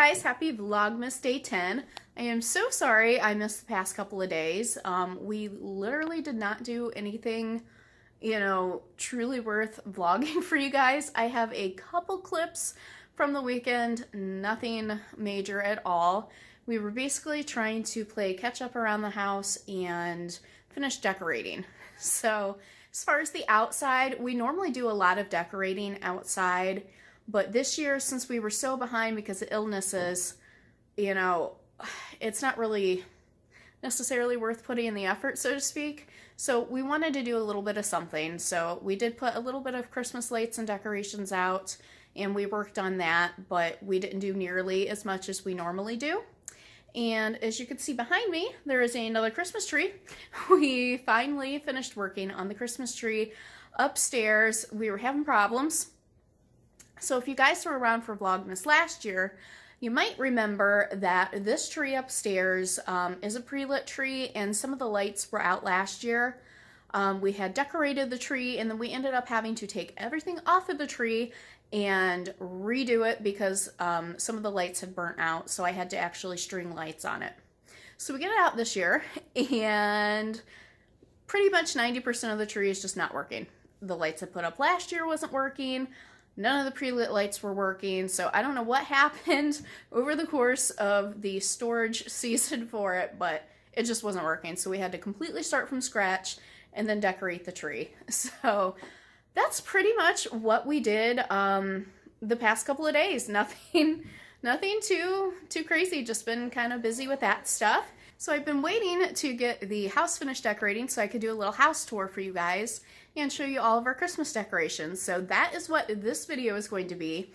guys, happy Vlogmas Day 10. I am so sorry I missed the past couple of days. We literally did not do anything, truly worth vlogging for you guys. I have a couple clips from the weekend, nothing major at all. We were basically trying to play catch up around the house and finish decorating. So as far as the outside, we normally do a lot of decorating outside. But this year, since we were so behind because of illnesses, it's not really necessarily worth putting in the effort, so to speak. So we wanted to do a little bit of something. So we did put a little bit of Christmas lights and decorations out, and we worked on that, but we didn't do nearly as much as we normally do. And as you can see behind me, there is another Christmas tree. We finally finished working on the Christmas tree upstairs. We were having problems. So if you guys were around for Vlogmas last year, you might remember that this tree upstairs is a pre-lit tree, and some of the lights were out last year. We had decorated the tree, and then we ended up having to take everything off of the tree and redo it because some of the lights had burnt out, so I had to actually string lights on it. So we get it out this year, and pretty much 90% of the tree is just not working. The lights I put up last year wasn't working. None of the pre-lit lights were working, so I don't know what happened over the course of the storage season for it, but it just wasn't working. So we had to completely start from scratch and then decorate the tree. So that's pretty much what we did the past couple of days. Nothing too crazy, just been kind of busy with that stuff. So I've been waiting to get the house finished decorating so I could do a little house tour for you guys and show you all of our Christmas decorations. So that is what this video is going to be.